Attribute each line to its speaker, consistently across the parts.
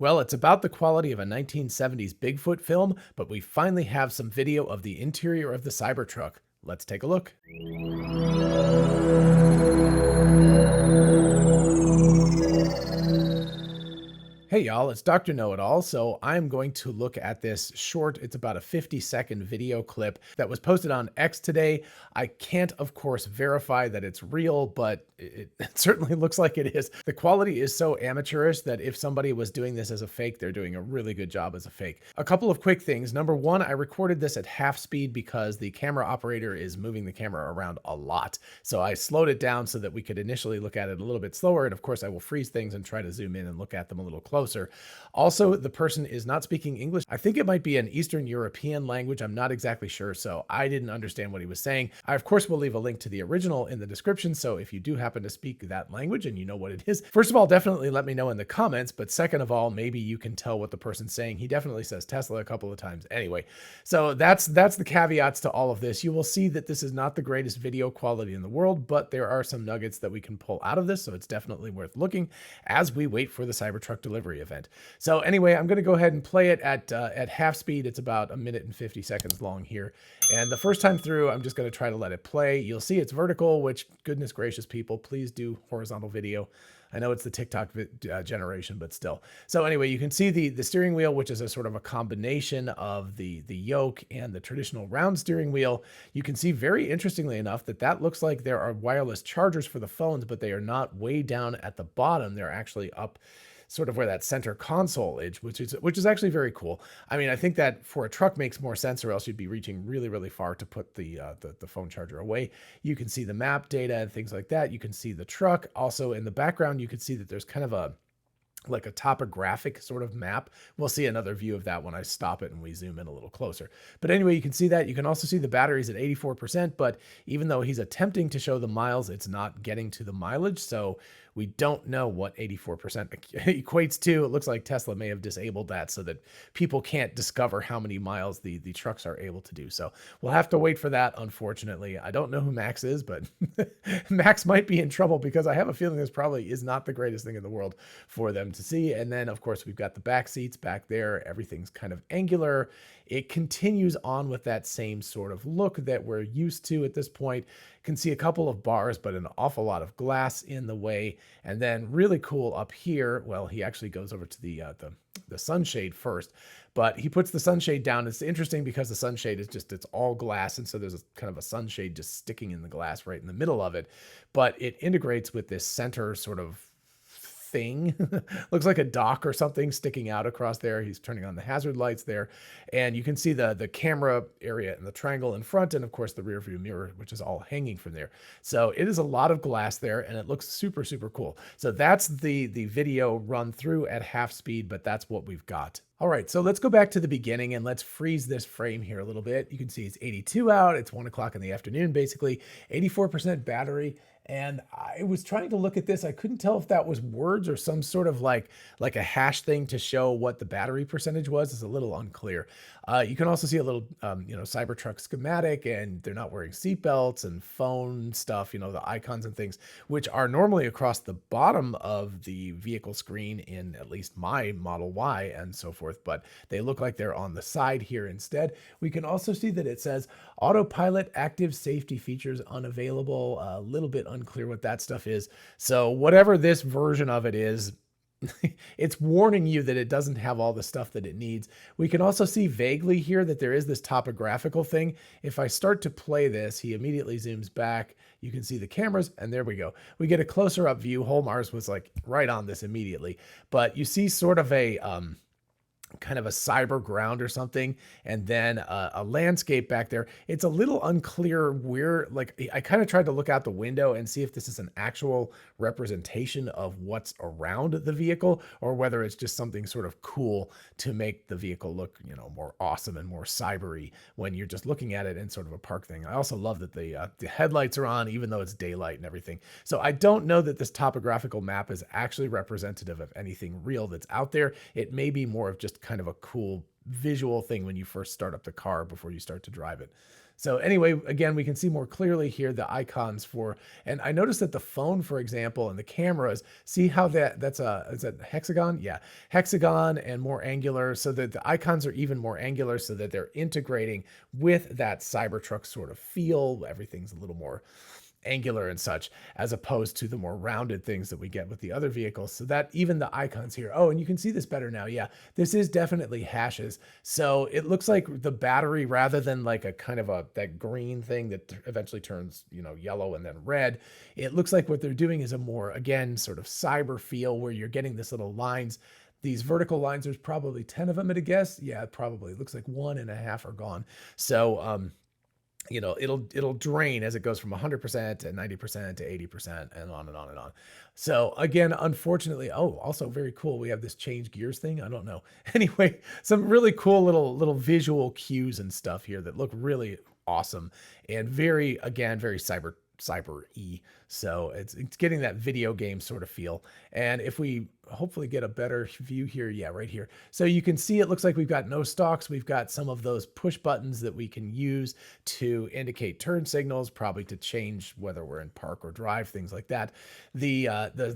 Speaker 1: Well, it's about the quality of a 1970s Bigfoot film, but we finally have some video of the interior of the Cybertruck. Let's take a look. Hey y'all, it's Dr. Know-It-All. So I'm going to look at this short, it's about a 50-second video clip that was posted on X today. I can't, of course, verify that it's real, but it certainly looks like it is. The quality is so amateurish that if somebody was doing this as a fake, they're doing a really good job as a fake. A couple of quick things. Number one, I recorded this at half speed because the camera operator is moving the camera around a lot. So I slowed it down so that we could initially look at it a little bit slower. And of course, I will freeze things and try to zoom in and look at them a little closer. Also, the person is not speaking English. I think it might be an Eastern European language. I'm not exactly sure, so I didn't understand what he was saying. I, of course, will leave a link to the original in the description, so if you do happen to speak that language and you know what it is, first of all, definitely let me know in the comments, but second of all, maybe you can tell what the person's saying. He definitely says Tesla a couple of times. Anyway, so that's the caveats to all of this. You will see that this is not the greatest video quality in the world, but there are some nuggets that we can pull out of this, so it's definitely worth looking as we wait for the Cybertruck delivery event. So anyway, I'm going to go ahead and play it at half speed. It's about 1 minute and 50 seconds long here. And the first time through, I'm just going to try to let it play. You'll see it's vertical, which goodness gracious people, please do horizontal video. I know it's the TikTok generation, but still. So anyway, you can see the steering wheel, which is a sort of a combination of the yoke and the traditional round steering wheel. You can see very interestingly enough that looks like there are wireless chargers for the phones, but they are not way down at the bottom. They're actually up sort of where that center console is, which is actually very cool. I mean, I think that for a truck makes more sense, or else you'd be reaching really, really far to put the phone charger away. You can see the map data and things like that. You can see the truck. Also in the background, you can see that there's kind of a topographic sort of map. We'll see another view of that when I stop it and we zoom in a little closer. But anyway, you can see that. You can also see the batteries at 84%, but even though he's attempting to show the miles, it's not getting to the mileage. So we don't know what 84% equates to. It looks like Tesla may have disabled that so that people can't discover how many miles the trucks are able to do. So we'll have to wait for that, unfortunately. I don't know who Max is, but Max might be in trouble because I have a feeling this probably is not the greatest thing in the world for them to see. And then, of course, we've got the back seats back there. Everything's kind of angular. It continues on with that same sort of look that we're used to at this point. Can see a couple of bars, but an awful lot of glass in the way. And then really cool up here, well, he actually goes over to the sunshade first, but he puts the sunshade down. It's interesting because the sunshade is it's all glass. And so there's a kind of a sunshade just sticking in the glass right in the middle of it, but it integrates with this center sort of thing. Looks like a dock or something sticking out across there. He's turning on the hazard lights there. And you can see the camera area and the triangle in front, and of course the rear view mirror, which is all hanging from there. So it is a lot of glass there, and it looks super, super cool. So that's the video run through at half speed, but that's what we've got. All right, so let's go back to the beginning and let's freeze this frame here a little bit. You can see it's 82 out. It's 1 o'clock in the afternoon, basically 84% battery. And I was trying to look at this. I couldn't tell if that was words or some sort of like a hash thing to show what the battery percentage was. It's a little unclear. You can also see a little, Cybertruck schematic, and they're not wearing seatbelts and phone stuff, the icons and things, which are normally across the bottom of the vehicle screen in at least my Model Y and so forth, but they look like they're on the side here instead. We can also see that it says autopilot active safety features unavailable. A little bit unclear what that stuff is. So whatever this version of it is, it's warning you that it doesn't have all the stuff that it needs. We can also see vaguely here that there is this topographical thing. If I start to play this, he immediately zooms back. You can see the cameras, and there we go. We get a closer up view. Holmars was like right on this immediately, but you see sort of a kind of a cyber ground or something, and then a landscape back there. It's a little unclear where, I kind of tried to look out the window and see if this is an actual representation of what's around the vehicle, or whether it's just something sort of cool to make the vehicle look, more awesome and more cybery when you're just looking at it in sort of a park thing. I also love that the headlights are on, even though it's daylight and everything. So I don't know that this topographical map is actually representative of anything real that's out there. It may be more of just kind of a cool visual thing when you first start up the car before you start to drive it. So anyway, again, we can see more clearly here the icons for, and I noticed that the phone, for example, and the cameras, see how that's is that hexagon? Yeah, hexagon and more angular, so that the icons are even more angular, so that they're integrating with that Cybertruck sort of feel. Everything's a little more angular and such, as opposed to the more rounded things that we get with the other vehicles. So that even the icons here, oh, and you can see this better now. Yeah, this is definitely hashes. So it looks like the battery, rather than like a kind of that green thing that eventually turns, yellow and then red, it looks like what they're doing is a more, again, sort of cyber feel, where you're getting this little lines. These vertical lines, there's probably 10 of them at a guess. Yeah, probably. It looks like 1.5 are gone. So, it'll drain as it goes from 100% to 90% to 80% and on and on and on. So again, unfortunately, also very cool. We have this change gears thing. I don't know. Anyway, some really cool little visual cues and stuff here that look really awesome and very cyber-y. So it's getting that video game sort of feel. And if we hopefully get a better view here, yeah, right here. So you can see it looks like we've got no stalks. We've got some of those push buttons that we can use to indicate turn signals, probably to change whether we're in park or drive, things like that. The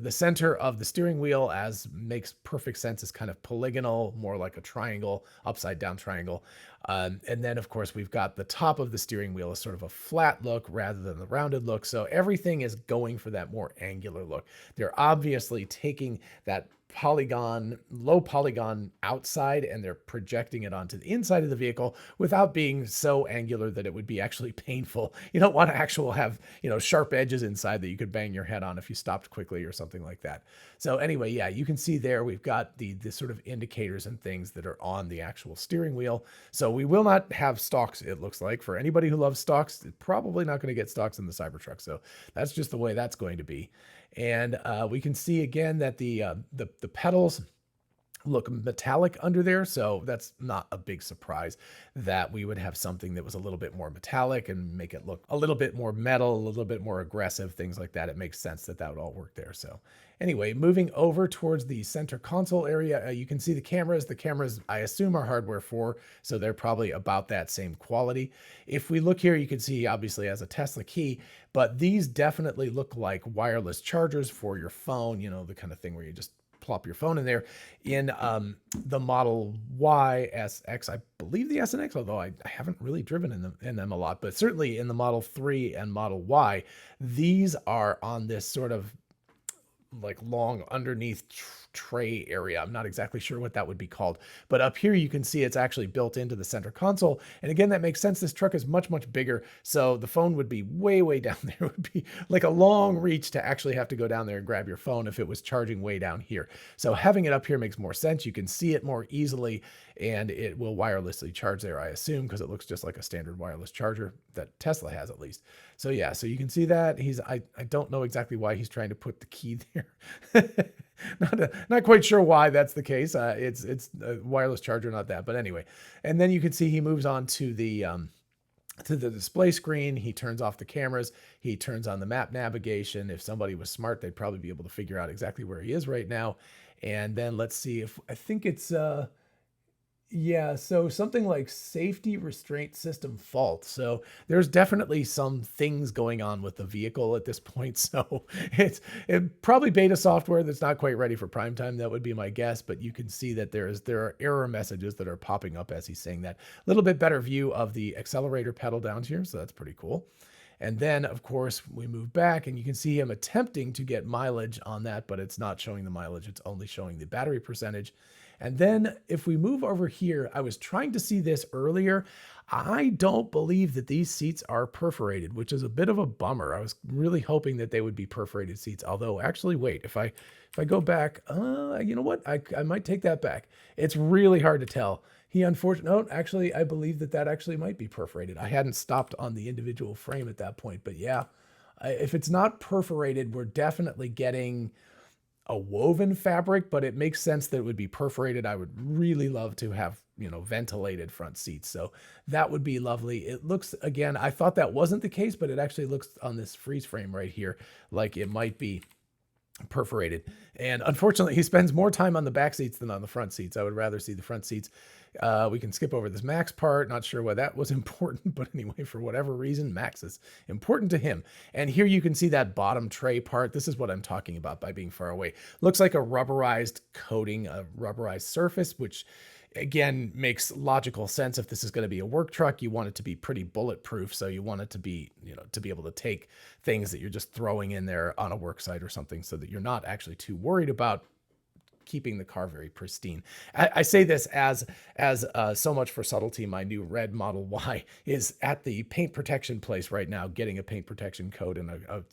Speaker 1: center of the steering wheel, as makes perfect sense, is kind of polygonal, more like a triangle, upside down triangle. And then of course we've got the top of the steering wheel is sort of a flat look rather than the rounded look. So everything is going for that more angular look. They're obviously taking that low polygon outside, and they're projecting it onto the inside of the vehicle without being so angular that it would be actually painful. You don't want to have, sharp edges inside that you could bang your head on if you stopped quickly or something like that. So anyway, yeah, you can see there we've got the sort of indicators and things that are on the actual steering wheel. So we will not have stalks, it looks like. For anybody who loves stalks, probably not going to get stalks in the Cybertruck. So that's just the way that's going to be. And we can see again that the pedals look metallic under there. So that's not a big surprise that we would have something that was a little bit more metallic and make it look a little bit more metal, a little bit more aggressive, things like that. It makes sense that would all work there. So anyway, moving over towards the center console area, you can see the cameras. The cameras, I assume, are hardware 4, so they're probably about that same quality. If we look here, you can see obviously it has a Tesla key, but these definitely look like wireless chargers for your phone, the kind of thing where you just plop your phone in there. In the Model Y, SX, I believe the S and X, although I haven't really driven in them a lot, but certainly in the Model 3 and Model Y, these are on this sort of like long underneath tray area. I'm not exactly sure what that would be called, but up here you can see it's actually built into the center console. And again, that makes sense. This truck is much, much bigger. So the phone would be way, way down there. It would be like a long reach to actually have to go down there and grab your phone if it was charging way down here. So having it up here makes more sense. You can see it more easily, and it will wirelessly charge there, I assume, because it looks just like a standard wireless charger that Tesla has, at least. So yeah, so you can see that I don't know exactly why he's trying to put the key there. Not quite sure why that's the case. It's a wireless charger, not that, but anyway. And then you can see he moves on to the display screen. He turns off the cameras. He turns on the map navigation. If somebody was smart, they'd probably be able to figure out exactly where he is right now. And then let's see if I think it's yeah, so something like safety restraint system fault. So there's definitely some things going on with the vehicle at this point. So it's probably beta software that's not quite ready for prime time. That would be my guess. But you can see that there are error messages that are popping up as he's saying that. A little bit better view of the accelerator pedal down here. So that's pretty cool. And then, of course, we move back and you can see him attempting to get mileage on that, but it's not showing the mileage. It's only showing the battery percentage. And then if we move over here, I was trying to see this earlier. I don't believe that these seats are perforated, which is a bit of a bummer. I was really hoping that they would be perforated seats. Although, actually, wait, if I go back, you know what? I might take that back. It's really hard to tell. Actually, I believe that actually might be perforated. I hadn't stopped on the individual frame at that point, but yeah, if it's not perforated, we're definitely getting a woven fabric, but it makes sense that it would be perforated. I would really love to have, ventilated front seats. So that would be lovely. It looks, again, I thought that wasn't the case, but it actually looks on this freeze frame right here like it might be perforated. And unfortunately, he spends more time on the back seats than on the front seats. I would rather see the front seats. We can skip over this Max part. Not sure why that was important, but anyway, for whatever reason, Max is important to him. And here you can see that bottom tray part. This is what I'm talking about by being far away. Looks like a rubberized coating, a rubberized surface, which again makes logical sense. If this is going to be a work truck, you want it to be pretty bulletproof. So you want it to be, to be able to take things that you're just throwing in there on a work site or something, so that you're not actually too worried about keeping the car very pristine. I say this as so much for subtlety. My new red Model Y is at the paint protection place right now, getting a paint protection coat and a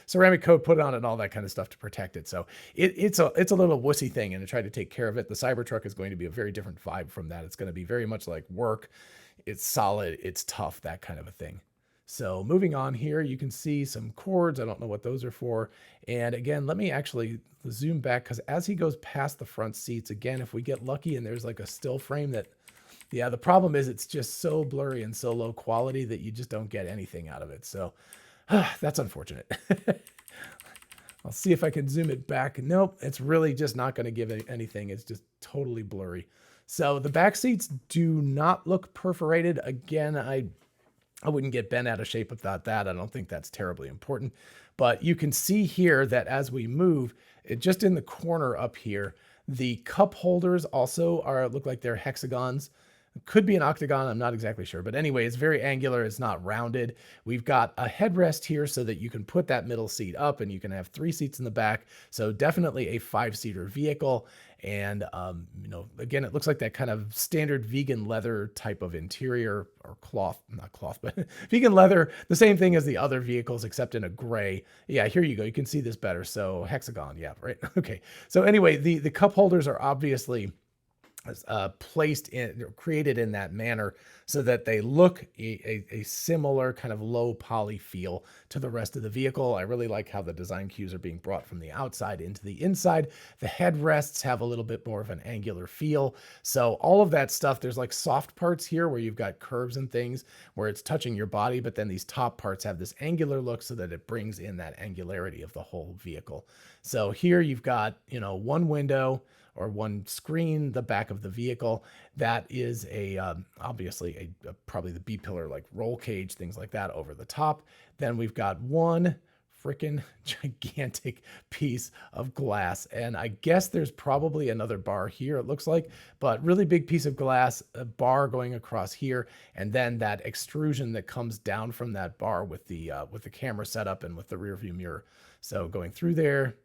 Speaker 1: ceramic coat put on it and all that kind of stuff to protect it. So it's a little wussy thing, and I try to take care of it. The Cybertruck is going to be a very different vibe from that. It's going to be very much like work. It's solid, it's tough, that kind of a thing. So moving on here, you can see some cords. I don't know what those are for. And again, let me actually zoom back, because as he goes past the front seats, again, if we get lucky and there's like a still frame that, yeah, the problem is it's just so blurry and so low quality that you just don't get anything out of it. So that's unfortunate. I'll see if I can zoom it back. Nope, it's really just not going to give it anything. It's just totally blurry. So the back seats do not look perforated. Again, I wouldn't get bent out of shape without that. I don't think that's terribly important. But you can see here that as we move, just in the corner up here, the cup holders also look like they're hexagons. Could be an octagon, I'm not exactly sure. But anyway, it's very angular, it's not rounded. We've got a headrest here so that you can put that middle seat up, and you can have 3 seats in the back. So definitely a 5-seater vehicle. And, again, it looks like that kind of standard vegan leather type of interior, or cloth, not cloth, but vegan leather, the same thing as the other vehicles, except in a gray. Yeah, here you go. You can see this better. So hexagon, yeah, right. Okay. So anyway, the cup holders are obviously placed in, created in that manner so that they look a similar kind of low poly feel to the rest of the vehicle. I really like how the design cues are being brought from the outside into the inside. The headrests have a little bit more of an angular feel. So all of that stuff, there's like soft parts here where you've got curves and things where it's touching your body, but then these top parts have this angular look so that it brings in that angularity of the whole vehicle. So here you've got, one window or one screen, the back of the vehicle. That is obviously probably the B-pillar, like roll cage, things like that over the top. Then we've got one freaking gigantic piece of glass. And I guess there's probably another bar here, it looks like, but really big piece of glass, a bar going across here, and then that extrusion that comes down from that bar with the camera setup and with the rear view mirror. So going through there,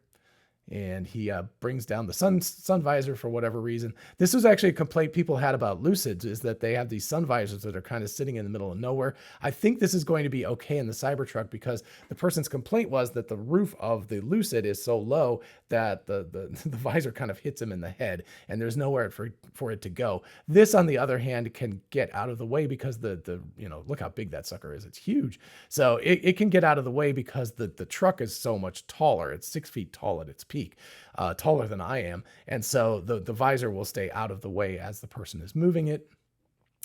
Speaker 1: and he brings down the sun visor for whatever reason. This was actually a complaint people had about Lucids, is that they have these sun visors that are kind of sitting in the middle of nowhere. I think this is going to be okay in the Cybertruck, because the person's complaint was that the roof of the Lucid is so low that the visor kind of hits him in the head, and there's nowhere for it to go. This, on the other hand, can get out of the way because look how big that sucker is. It's huge. So it can get out of the way because the truck is so much taller. It's 6 feet tall at its peak, taller than I am. And so the visor will stay out of the way as the person is moving it.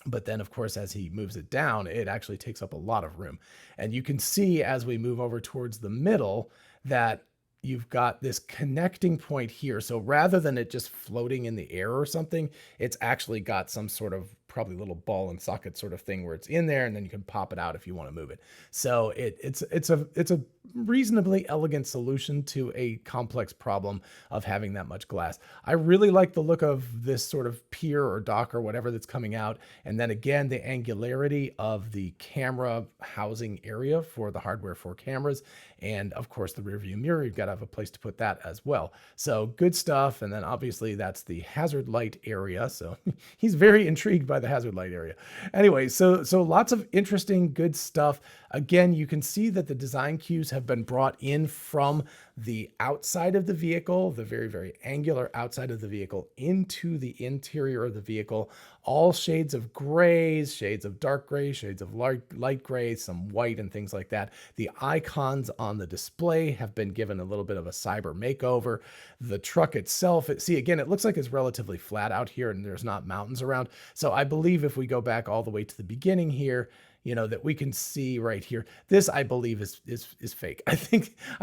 Speaker 1: But then, of course, as he moves it down, it actually takes up a lot of room. And you can see as we move over towards the middle that you've got this connecting point here. So rather than it just floating in the air or something, it's actually got some sort of probably little ball and socket sort of thing where it's in there, and then you can pop it out if you want to move it. So it's a reasonably elegant solution to a complex problem of having that much glass. I really like the look of this sort of pier or dock or whatever that's coming out. And then again, the angularity of the camera housing area for the hardware for cameras. And of course, the rear view mirror, you've got to have a place to put that as well. So good stuff. And then obviously that's the hazard light area. So he's very intrigued by the hazard light area. Anyway, so lots of interesting, good stuff. Again, you can see that the design cues have been brought in from the outside of the vehicle, the very, very angular outside of the vehicle, into the interior of the vehicle. All shades of grays, shades of dark gray, shades of light gray, some white and things like that. The icons on the display have been given a little bit of a cyber makeover. The truck itself, see, again, it looks like it's relatively flat out here and there's not mountains around. So I believe if we go back all the way to the beginning here, that we can see right here. This, I believe, is fake. I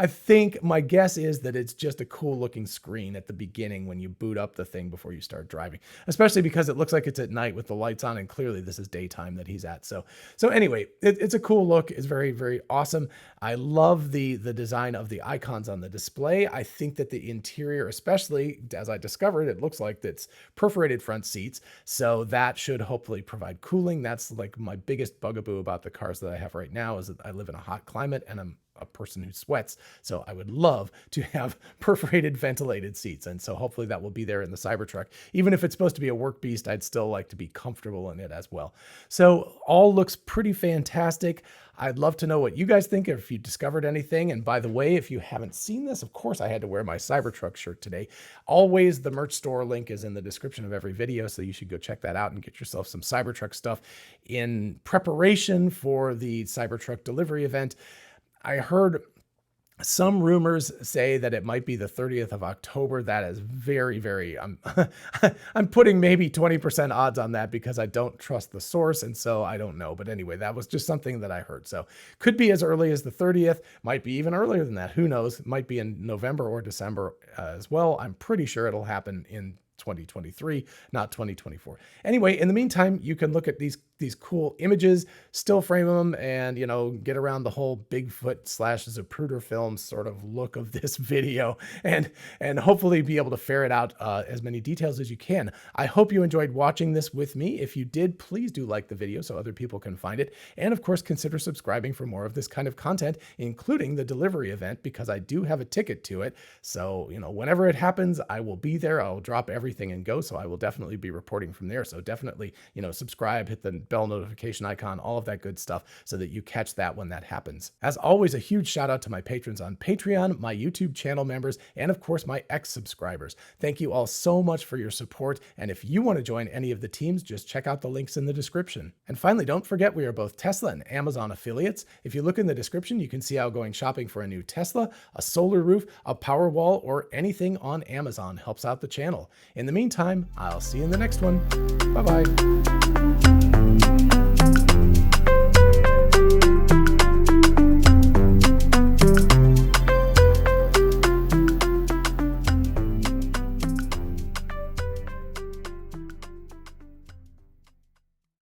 Speaker 1: think my guess is that it's just a cool looking screen at the beginning when you boot up the thing before you start driving, especially because it looks like it's at night with the lights on, and clearly this is daytime that he's at. So anyway, it's a cool look. It's very, very awesome. I love the design of the icons on the display. I think that the interior, especially as I discovered, it looks like it's perforated front seats. So that should hopefully provide cooling. That's like my biggest bugaboo about the cars that I have right now, is that I live in a hot climate and I'm a person who sweats. So I would love to have perforated ventilated seats. And so hopefully that will be there in the Cybertruck. Even if it's supposed to be a work beast, I'd still like to be comfortable in it as well. So all looks pretty fantastic. I'd love to know what you guys think, if you discovered anything. And by the way, if you haven't seen this, of course I had to wear my Cybertruck shirt today. Always, the merch store link is in the description of every video, so you should go check that out and get yourself some Cybertruck stuff in preparation for the Cybertruck delivery event. I heard some rumors say that it might be the 30th of October. That is very, very, I'm putting maybe 20% odds on that because I don't trust the source. And so I don't know. But anyway, that was just something that I heard. So could be as early as the 30th, might be even earlier than that. Who knows? It might be in November or December as well. I'm pretty sure it'll happen in 2023, not 2024. Anyway, in the meantime, you can look at these cool images, still frame them, and get around the whole Bigfoot / Zapruder film sort of look of this video, and hopefully be able to ferret out as many details as you can. I hope you enjoyed watching this with me. If you did, please do like the video so other people can find it, and of course consider subscribing for more of this kind of content, including the delivery event, because I do have a ticket to it. So whenever it happens, I will be there. I'll drop everything and go. So I will definitely be reporting from there. So definitely subscribe, hit the bell notification icon, all of that good stuff, so that you catch that when that happens. As always, a huge shout out to my patrons on Patreon, my YouTube channel members, and of course my ex-subscribers. Thank you all so much for your support. And if you want to join any of the teams, just check out the links in the description. And finally, don't forget, we are both Tesla and Amazon affiliates. If you look in the description, you can see how going shopping for a new Tesla, a solar roof, a power wall, or anything on Amazon helps out the channel. In the meantime, I'll see you in the next one. Bye-bye.